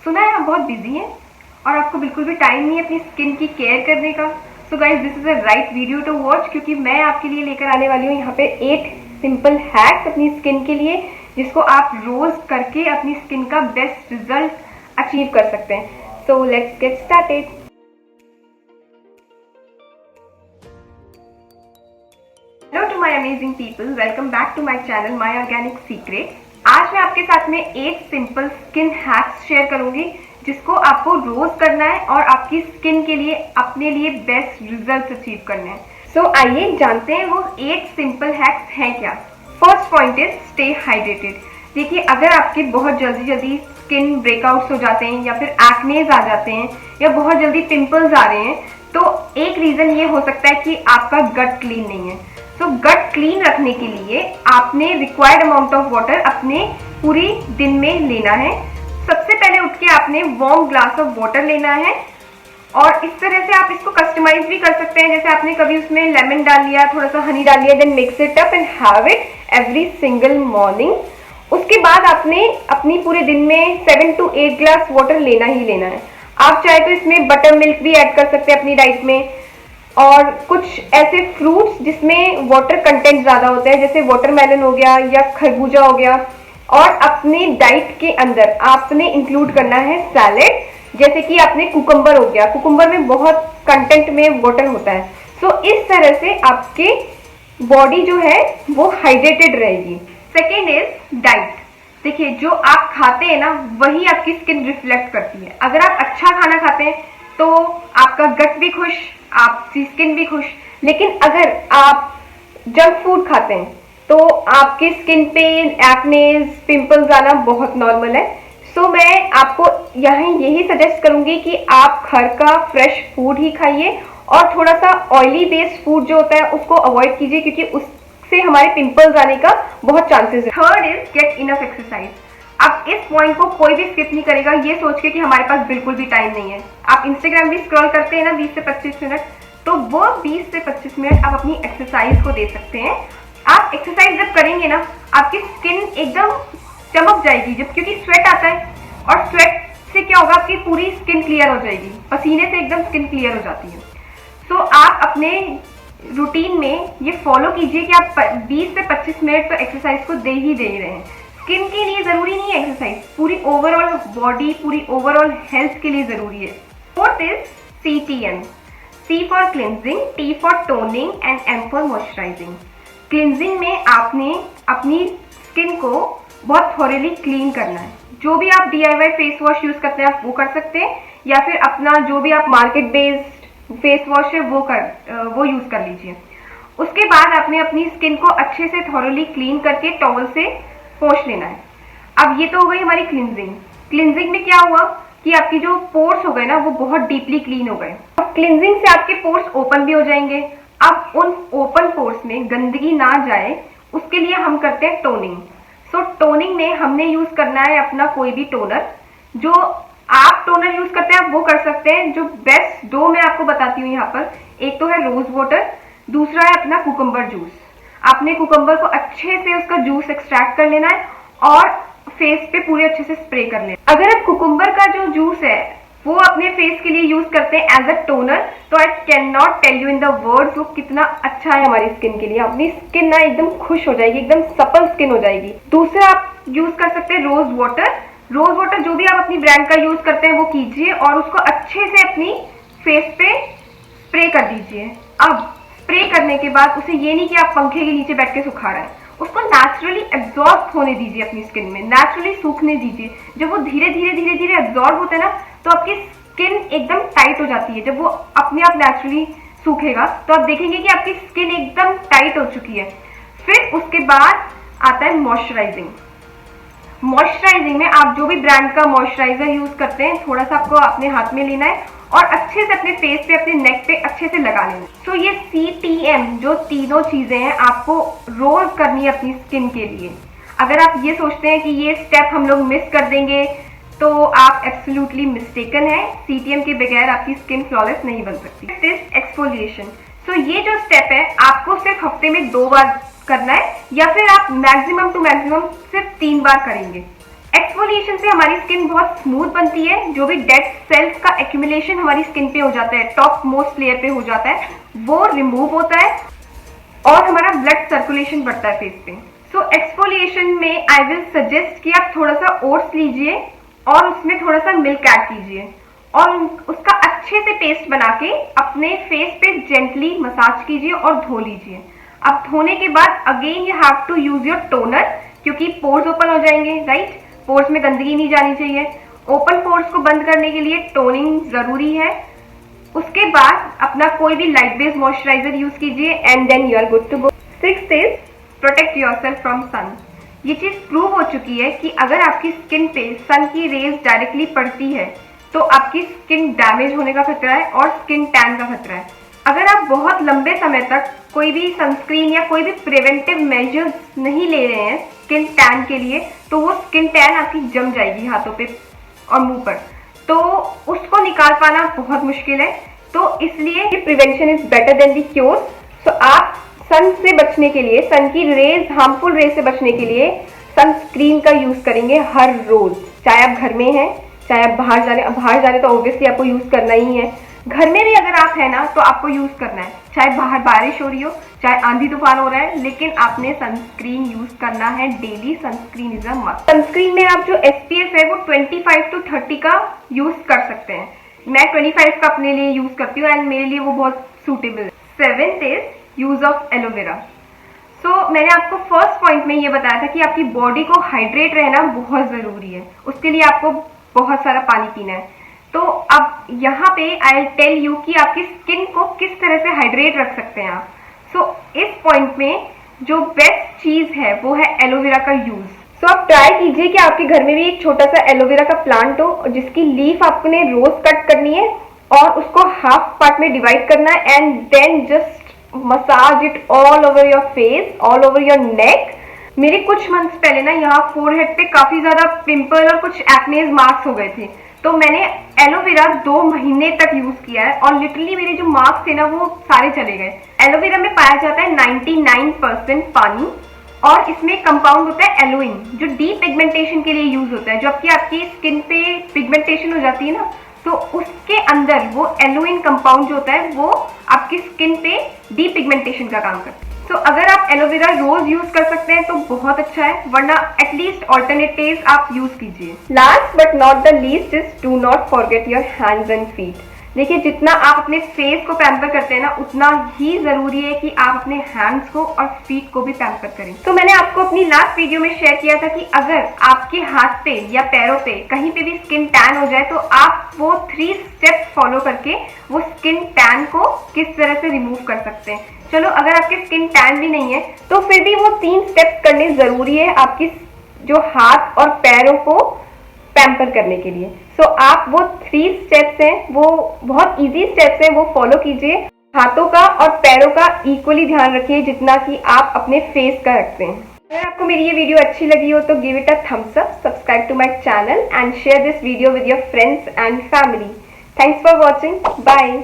सुना है आप बहुत बिजी हैं और आपको बिल्कुल भी टाइम नहीं है अपनी स्किन की केयर करने का। So guys, this is a right video to watch, क्योंकि मैं आपके लिए लेकर आने वाली हूँ यहाँ पे 8 सिंपल हैक्स अपनी स्किन के लिए, जिसको आप रोज करके अपनी स्किन का बेस्ट रिजल्ट अचीव कर सकते हैं। So let's get started. Hello to my amazing people, welcome back to my channel my organic secrets. आज मैं आपके साथ में 8 सिंपल स्किन हैक्स शेयर करूंगी, जिसको आपको रोज करना है और आपकी स्किन के लिए अपने लिए बेस्ट रिजल्ट्स अचीव करने हैं। सो आइए जानते हैं वो 8 सिंपल हैक्स हैं क्या। First point is stay hydrated. देखिए, अगर आपके बहुत जल्दी स्किन ब्रेकआउट्स हो जाते हैं या फिर एक्नेज आ जाते हैं या बहुत जल्दी पिंपल्स आ रहे हैं, तो एक रीजन ये हो सकता है कि आपका गट क्लीन नहीं है। तो गट क्लीन रखने के लिए आपने रिक्वायर्ड अमाउंट ऑफ वाटर अपने पूरी दिन में लेना है। सबसे पहले उठ के आपने वार्म ग्लास ऑफ वाटर लेना है और इस तरह से आप इसको कस्टमाइज भी कर सकते हैं। जैसे आपने कभी उसमें लेमन डाल लिया, थोड़ा सा हनी डाल लिया, then mix it up and have it every single morning. उसके बाद आपने अपनी पूरे दिन में 7 to 8 ग्लास वाटर लेना ही लेना है। आप चाहे तो इसमें बटर मिल्क भी ऐड कर सकते हैं अपनी डाइट में, और कुछ ऐसे फ्रूट्स जिसमें वाटर कंटेंट ज्यादा होता है, जैसे वाटरमेलन हो गया या खरबूजा हो गया। और अपने डाइट के अंदर आपने इंक्लूड करना है सैलेड, जैसे कि आपने कुकुम्बर हो गया, कुकुम्बर में बहुत कंटेंट में वाटर होता है। सो इस तरह से आपके बॉडी जो है वो हाइड्रेटेड रहेगी। Second is diet. देखिए, जो आप खाते हैं ना, वही आपकी स्किन रिफ्लेक्ट करती है। अगर आप अच्छा खाना खाते हैं तो आपका गट भी खुश, आपकी स्किन भी खुश। लेकिन अगर आप जंक फूड खाते हैं तो आपकी स्किन पे एक्नेज, पिंपल्स आना बहुत नॉर्मल है। सो मैं आपको यहाँ यही सजेस्ट करूंगी कि आप घर का फ्रेश फूड ही खाइए और थोड़ा सा ऑयली बेस्ड फूड जो होता है उसको अवॉइड कीजिए, क्योंकि उससे हमारे पिंपल्स आने का बहुत चांसेस है। Third is get enough exercise. अब इस पॉइंट को कोई भी स्किप नहीं करेगा ये सोच के कि हमारे पास बिल्कुल भी टाइम नहीं है। आप इंस्टाग्राम भी स्क्रॉल करते हैं ना 20 से 25 मिनट, तो वो 20 से 25 मिनट आप अपनी एक्सरसाइज को दे सकते हैं। आप एक्सरसाइज जब करेंगे ना, आपकी स्किन एकदम चमक जाएगी, जब क्योंकि स्वेट आता है और स्वेट से क्या होगा, आपकी पूरी स्किन क्लियर हो जाएगी। पसीने से एकदम स्किन क्लियर हो जाती है। सो आप अपने रूटीन में ये फॉलो कीजिए कि आप 20 से 25 मिनट तो एक्सरसाइज को दे ही दे रहे हैं। स्किन के लिए जरूरी नहीं है एक्सरसाइज, पूरी ओवरऑल बॉडी, पूरी ओवरऑल हेल्थ के लिए जरूरी है। Fourth is CTM। C for cleansing, T for toning and M for moisturising. Cleansing में आपने अपनी स्किन को बहुत थॉरली क्लीन करना है। जो भी आप DIY फेस वॉश यूज करते हैं आप वो कर सकते हैं, या फिर अपना जो भी आप मार्केट बेस्ड फेस वॉश है वो यूज कर लीजिए। उसके बाद आपने अपनी स्किन को अच्छे से थॉरली क्लीन करके टॉवल से पोंछ लेना है। अब ये तो हो गई हमारी क्लिनजिंग। क्लिनजिंग में क्या हुआ कि आपकी जो पोर्स हो गए ना वो बहुत डीपली क्लीन हो गए। अब क्लिनजिंग से आपके पोर्स ओपन भी हो जाएंगे। अब उन ओपन पोर्स में गंदगी ना जाए, उसके लिए हम करते हैं टोनिंग। सो टोनिंग में हमने यूज करना है अपना कोई भी टोनर। जो आप टोनर यूज करते हैं आप वो कर सकते हैं। जो बेस्ट 2 मैं आपको बताती हूँ यहाँ पर, एक तो है रोज वाटर, दूसरा है अपना कुकुम्बर जूस। आपने कुकुम्बर को अच्छे से उसका जूस एक्सट्रैक्ट कर लेना है और फेस पे पूरे अच्छे से स्प्रे कर लेना। अगर आप कुकुम्बर का जो जूस है वो अपने फेस के लिए यूज करते हैं एज अ टोनर, तो I can not tell you in the words वो कितना अच्छा है हमारी स्किन के लिए। अपनी स्किन ना एकदम खुश हो जाएगी, एकदम सपल स्किन हो जाएगी। दूसरा आप यूज कर सकते हैं रोज वाटर। रोज वाटर जो भी आप अपनी ब्रांड का यूज करते हैं वो कीजिए और उसको अच्छे से अपनी फेस पे स्प्रे कर दीजिए। अब स्प्रे करने के बाद उसे ये नहीं कि आप पंखे के नीचे बैठ के सुखा रहे हैं, उसको नेचुरली एब्जॉर्ब होने दीजिए अपनी स्किन में, नेचुरली सूखने दीजिए। जब वो धीरे धीरे एब्जॉर्ब होता है ना, तो आपकी स्किन एकदम टाइट हो जाती है। जब वो अपने आप नेचुरली सूखेगा तो आप देखेंगे कि आपकी स्किन एकदम टाइट हो चुकी है। फिर उसके बाद आता है मॉइस्चराइजिंग। मॉइस्चराइजिंग में आप जो भी ब्रांड का मॉइस्चराइजर यूज करते हैं, थोड़ा सा आपको अपने हाथ में लेना है और अच्छे से अपने फेस पे, अपने नेक पे अच्छे से लगा लेना। सो ये CTM जो तीनों चीजें हैं आपको रोज करनी है अपनी स्किन के लिए। अगर आप ये सोचते हैं कि ये स्टेप हम लोग मिस कर देंगे तो आप एब्सोल्युटली मिस्टेकन है। CTM के बगैर आपकी स्किन फ्लॉलेस नहीं बन सकती। एक्सफोलिएशन। सो ये जो स्टेप है आपको सिर्फ हफ्ते में 2 बार करना है, या फिर आप मैक्सिमम टू मैक्सिमम सिर्फ 3 बार करेंगे। एक्सफोलिएशन से हमारी स्किन बहुत स्मूथ बनती है, जो भी डेड सेल्स का एक्यूमुलेशन हमारी स्किन पे हो जाता है, टॉप मोस्ट लेयर पे हो जाता है, वो रिमूव होता है और हमारा ब्लड सर्कुलेशन बढ़ता है फेस पे। सो एक्सफोलिएशन में आई विल सजेस्ट कि आप थोड़ा सा ओट्स लीजिए और उसमें थोड़ा सा मिल्क ऐड कीजिए और उसका अच्छे से पेस्ट बना के अपने फेस पे जेंटली मसाज कीजिए और धो लीजिए। अब धोने के बाद again you have to use your toner, क्योंकि पोर्स ओपन हो जाएंगे, राइट? पोर्स में गंदगी नहीं जानी चाहिए। ओपन पोर्स को बंद करने के लिए टोनिंग जरूरी है। उसके बाद अपना कोई भी लाइट बेस्ड मॉइस्चराइजर यूज कीजिए and then you are good to go. 6 is protect yourself from sun. ये चीज प्रूव हो चुकी है कि अगर आपकी स्किन पे सन की रेज डायरेक्टली पड़ती है तो आपकी स्किन डैमेज होने का खतरा है और स्किन टैन का खतरा है। अगर आप बहुत लंबे समय तक कोई भी सनस्क्रीन या कोई भी प्रिवेंटिव मेजर्स नहीं ले रहे हैं स्किन टैन के लिए, तो वो स्किन टैन आपकी जम जाएगी हाथों पे और मुंह पर, तो उसको निकाल पाना बहुत मुश्किल है। तो इसलिए prevention is better than the cure. So आप सन से बचने के लिए, सन की रेज, हार्मफुल रेज से बचने के लिए सनस्क्रीन का यूज करेंगे हर रोज, चाहे आप घर में हैं चाहे आप बाहर जा रहे तो ऑब्वियसली आपको यूज करना ही है। घर में भी अगर आप है ना तो आपको यूज करना है, चाहे बाहर बारिश हो रही हो, चाहे आंधी तूफान हो रहा है, लेकिन आपने सनस्क्रीन यूज करना है daily. Sunscreen is a must. Sunscreen में आप जो SPF है वो 25 to 30 का यूज कर सकते हैं। मैं 25 का अपने लिए यूज करती हूँ एंड मेरे लिए वो बहुत सूटेबल है। 7th is use of aloe vera. So मैंने आपको फर्स्ट पॉइंट में ये बताया था कि आपकी बॉडी को हाइड्रेट रहना बहुत जरूरी है, उसके लिए आपको बहुत सारा पानी पीना है। तो अब यहाँ पे आई टेल यू कि आपकी स्किन को किस तरह से हाइड्रेट रख सकते हैं आप। सो इस पॉइंट में जो बेस्ट चीज है वो है एलोवेरा का यूज। सो आप ट्राई कीजिए कि आपके घर में भी एक छोटा सा एलोवेरा का प्लांट हो, जिसकी लीफ आपने रोज कट करनी है और उसको हाफ पार्ट में डिवाइड करना है and then just massage it all over your face, all over your neck. मेरे कुछ मंथ्स पहले ना यहाँ फोरहेड पे काफी ज्यादा पिंपल और कुछ एक्नेज मार्क्स हो गए थे, तो मैंने एलोवेरा 2 महीने तक यूज किया है और लिटरली मेरे जो मार्क्स थे ना वो सारे चले गए। एलोवेरा में पाया जाता है 99% पानी और इसमें कंपाउंड होता है एलोइन, जो डी पिगमेंटेशन के लिए यूज होता है। जब कि आपकी स्किन पे पिगमेंटेशन हो जाती है ना, तो उसके अंदर वो एलोइन कंपाउंड जो होता है वो आपकी स्किन पे डी पिगमेंटेशन का काम करता है। तो अगर आप एलोवेरा रोज यूज कर सकते हैं तो बहुत अच्छा है, वरना एटलीस्ट ऑल्टरनेटिव्स आप यूज कीजिए। Last but not the least is do not forget your hands and feet. देखिए, जितना आप अपने फेस को पैम्पर करते हैं ना, उतना ही जरूरी है कि आप अपने हैंड्स को और फीट को भी पैम्पर करें। तो मैंने आपको अपनी लास्ट वीडियो में शेयर किया था कि अगर आपके हाथ पे या पैरों पे कहीं पे भी स्किन टैन हो जाए तो आप वो 3 स्टेप्स फॉलो करके वो स्किन टैन को किस तरह से रिमूव कर सकते हैं। चलो, अगर आपकी स्किन टैन भी नहीं है तो फिर भी वो 3 स्टेप्स करने जरूरी है आपकी जो हाथ और पैरों को पैम्पर करने के लिए। सो आप वो 3 स्टेप्स हैं, वो बहुत इजी स्टेप्स हैं, वो फॉलो कीजिए। हाथों का और पैरों का इक्वली ध्यान रखिए जितना कि आप अपने फेस का रखते हैं। अगर आपको मेरी ये वीडियो अच्छी लगी हो तो give it a thumbs up, subscribe to my channel and share this video with your friends and family. Thanks for watching, bye.